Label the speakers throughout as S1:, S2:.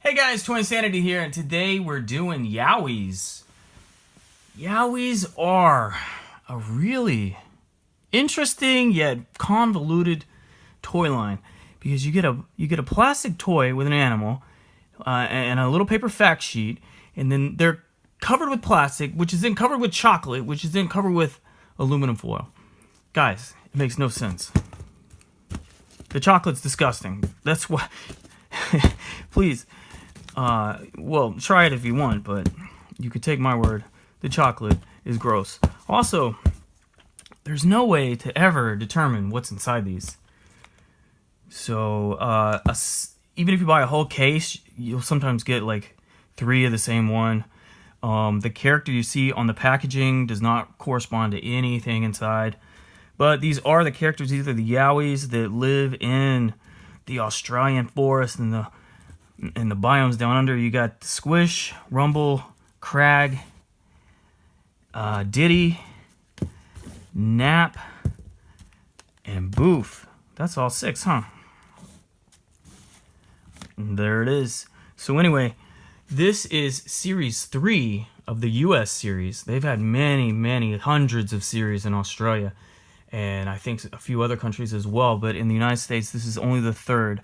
S1: Hey guys, toyinsanity here, and today we're doing Yowies. Yowies are a really interesting yet convoluted toy line because you get a plastic toy with an animal and a little paper fact sheet, and then they're covered with plastic, which is then covered with chocolate, which is then covered with aluminum foil. Guys, it makes no sense. The chocolate's disgusting. That's why. Please. Well, try it if you want, but you could take my word. The chocolate is gross. Also, there's no way to ever determine what's inside these. So, even if you buy a whole case, you'll sometimes get like 3 of the same one. The character you see on the packaging does not correspond to anything inside. But these are the characters, either the Yowies that live in the Australian forest and the biomes down under. You got Squish, Rumble, Crag, Diddy, Nap, and Boof. That's all 6, huh? And there it is. So anyway, this is Series 3 of the US series. They've had many hundreds of series in Australia, and I think a few other countries as well. But in the United States, this is only the 3rd.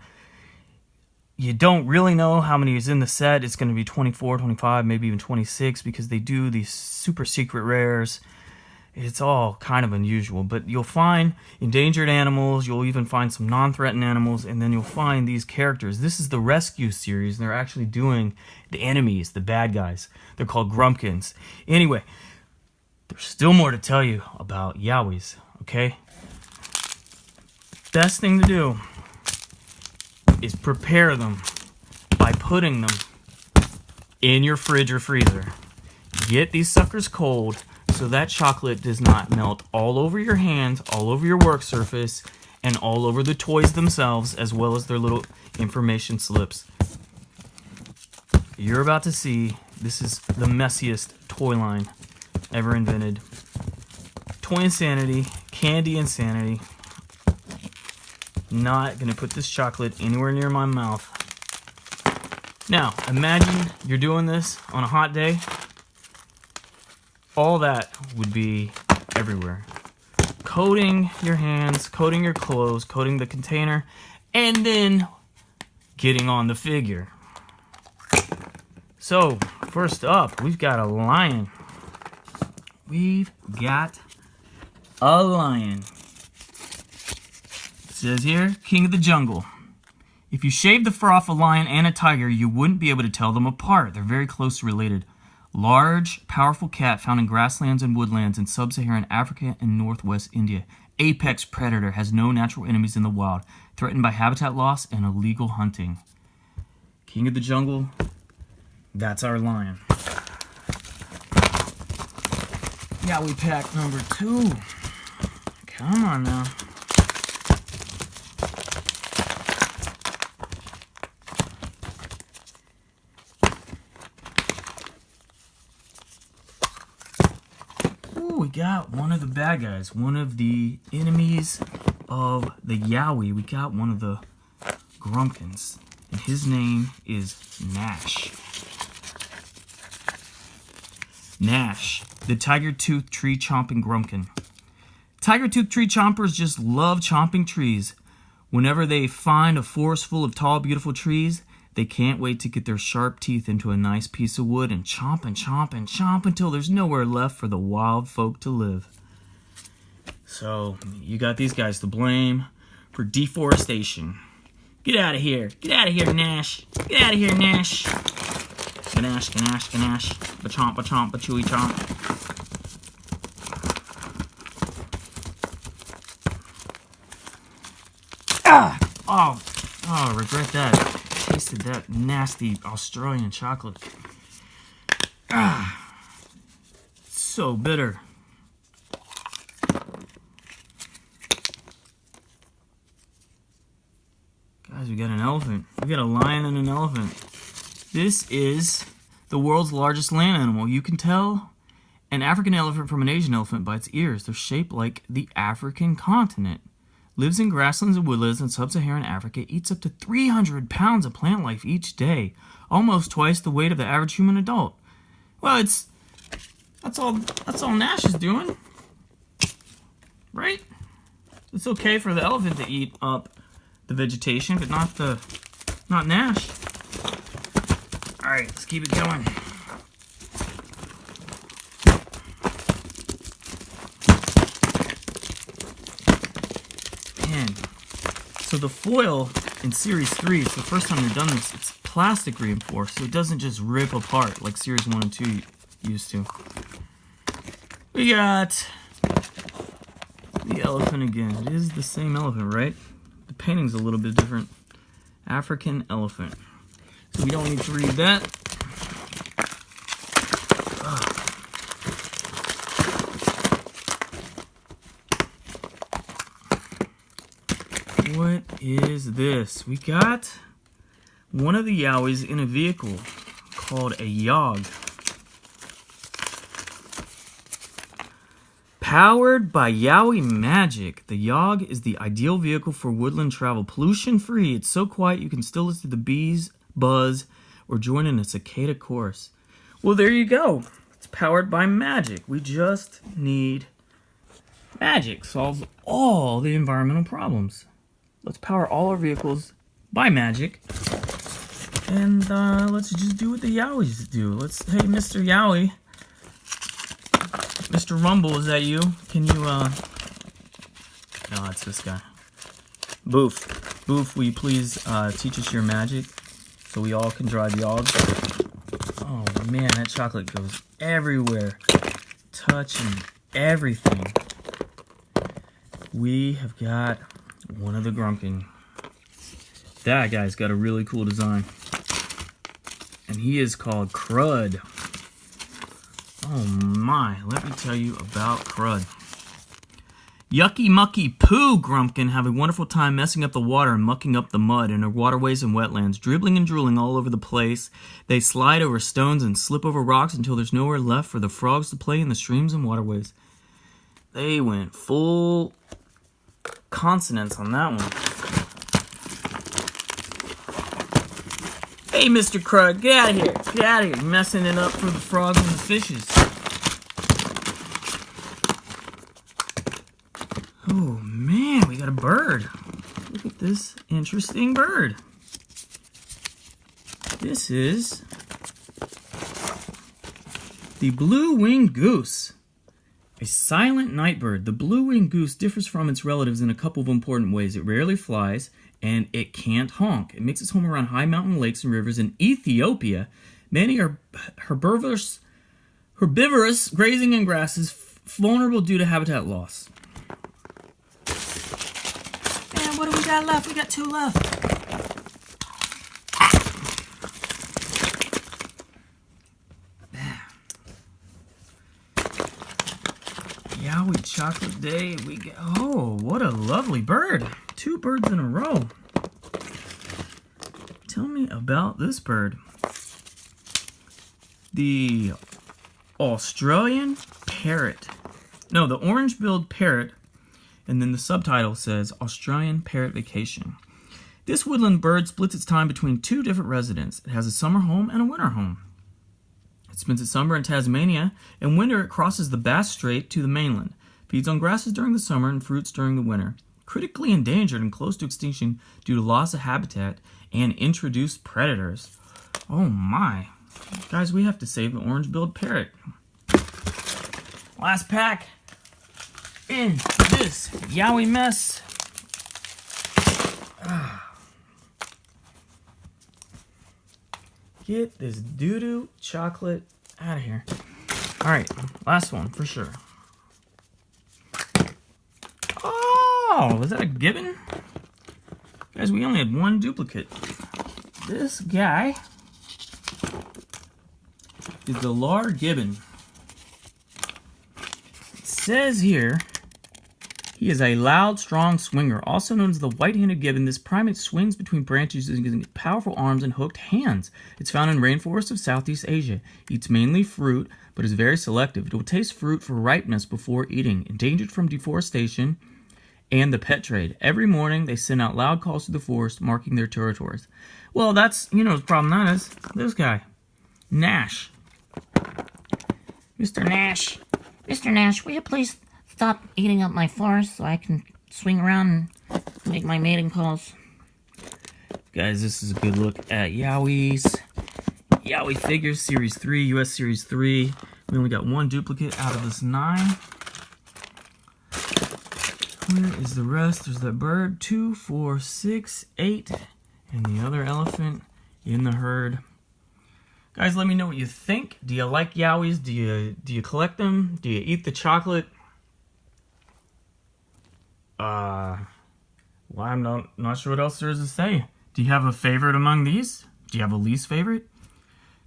S1: You don't really know how many is in the set. It's going to be 24, 25, maybe even 26, because they do these super secret rares. It's all kind of unusual, but you'll find endangered animals, you'll even find some non-threatened animals, and then you'll find these characters. This is the Rescue series, and they're actually doing the enemies, the bad guys. They're called Grumpkins. Anyway, there's still more to tell you about Yowies, okay? Best thing to do is prepare them by putting them in your fridge or freezer. Get these suckers cold so that chocolate does not melt all over your hands, all over your work surface, and all over the toys themselves, as well as their little information slips. You're about to see, this is the messiest toy line ever invented. Toyinsanity, candyinsanity. Not gonna put this chocolate anywhere near my mouth. Now, imagine you're doing this on a hot day. All that would be everywhere. Coating your hands, coating your clothes, coating the container, and then getting on the figure. So, first up, we've got a lion. We've got a lion. It says here, King of the Jungle. If you shave the fur off a lion and a tiger, you wouldn't be able to tell them apart. They're very closely related. Large, powerful cat found in grasslands and woodlands in sub-Saharan Africa and northwest India. Apex predator, has no natural enemies in the wild. Threatened by habitat loss and illegal hunting. King of the Jungle, that's our lion. Yowie pack number 2. Come on now. We got one of the bad guys, one of the enemies of the Yowie. We got one of the Grumpkins, and his name is Nash. Nash, the tiger-toothed tree-chomping Grumpkin. Tiger-toothed tree chompers just love chomping trees. Whenever they find a forest full of tall, beautiful trees, they can't wait to get their sharp teeth into a nice piece of wood and chomp and chomp and chomp until there's nowhere left for the wild folk to live. So, you got these guys to blame for deforestation. Get out of here. Get out of here, Nash. Get out of here, Nash. Ganash, ganash, ganash. Ba-chomp, ba-chomp, ba-chewy chomp. Ah! Oh, I regret that. Tasted that nasty Australian chocolate. Ah, so bitter. Guys, we got an elephant. We got a lion and an elephant. This is the world's largest land animal. You can tell an African elephant from an Asian elephant by its ears. They're shaped like the African continent. lives in grasslands and woodlands in sub-Saharan Africa, eats up to 300 pounds of plant life each day, almost twice the weight of the average human adult. Well, that's all Nash is doing, right? It's okay for the elephant to eat up the vegetation, but not Nash. All right, let's keep it going. So the foil in Series 3, it's the first time they've done this, it's plastic reinforced, so it doesn't just rip apart like Series 1 and 2 used to. We got the elephant again. It is the same elephant, right? The painting's a little bit different. African elephant. So we don't need to read that. What is this? We got one of the Yowies in a vehicle called a Yog. Powered by Yowie magic, the Yog is the ideal vehicle for woodland travel. Pollution-free, it's so quiet you can still listen to the bees buzz or join in a cicada chorus. Well, there you go. It's powered by magic. We just need magic. Solves all the environmental problems. Let's power all our vehicles by magic. And let's just do what the Yowies do. Hey, Mr. Yowie. Mr. Rumble, is that you? Can you, No, it's this guy. Boof. Boof, will you please teach us your magic so we all can drive Yogs? Oh, man, that chocolate goes everywhere. Touching everything. We have got one of the Grumpkin. That guy's got a really cool design. And he is called Crud. Oh my, let me tell you about Crud. Yucky mucky poo Grumpkin have a wonderful time messing up the water and mucking up the mud in our waterways and wetlands, dribbling and drooling all over the place. They slide over stones and slip over rocks until there's nowhere left for the frogs to play in the streams and waterways. They went full consonants on that one. Hey, Mr. Crud, get out of here. Get out of here. You're messing it up for the frogs and the fishes. Oh, man, we got a bird. Look at this interesting bird. This is the blue-winged goose. A silent night bird. The blue-winged goose differs from its relatives in a couple of important ways. It rarely flies, and it can't honk. It makes its home around high mountain lakes and rivers in Ethiopia. Many are herbivorous grazing in grasses, vulnerable due to habitat loss. Man, what do we got left? We got 2 left. Yowie Chocolate Day. Oh, what a lovely bird. 2 birds in a row. Tell me about this bird. The Australian parrot. No, the orange-billed parrot. And then the subtitle says Australian Parrot Vacation. This woodland bird splits its time between 2 different residents. It has a summer home and a winter home. It spends its summer in Tasmania, and winter it crosses the Bass Strait to the mainland. Feeds on grasses during the summer and fruits during the winter. Critically endangered and close to extinction due to loss of habitat and introduced predators. Oh my. Guys, we have to save the orange-billed parrot. Last pack in this Yowie mess. Get this doo-doo chocolate out of here. All right, last one for sure. Oh, was that a gibbon? Guys, we only had 1 duplicate. This guy is the Lar gibbon. It says here, he is a loud, strong swinger. Also known as the white-handed gibbon, this primate swings between branches using powerful arms and hooked hands. It's found in rainforests of Southeast Asia. Eats mainly fruit, but is very selective. It will taste fruit for ripeness before eating. Endangered from deforestation and the pet trade. Every morning, they send out loud calls to the forest, marking their territories. Well, that's, you know, the problem that is. This guy, Nash. Mr. Nash.
S2: Mr. Nash, will you please stop eating up my forest so I can swing around and make my mating calls?
S1: Guys, this is a good look at Yowies. Yowie figures, Series 3, US Series 3. We only got one duplicate out of this 9. Where is the rest? There's that bird. 2, 4, 6, 8. And the other elephant in the herd. Guys, let me know what you think. Do you like Yowies? Do you collect them? Do you eat the chocolate? Well, I'm not sure what else there is to say. Do you have a favorite among these? Do you have a least favorite?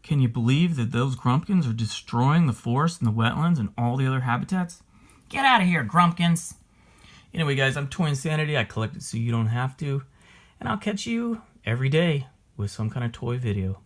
S1: Can you believe that those grumpkins are destroying the forest and the wetlands and all the other habitats? Get out of here, grumpkins! Anyway, guys, I'm Toyinsanity. I collect it so you don't have to. And I'll catch you every day with some kind of toy video.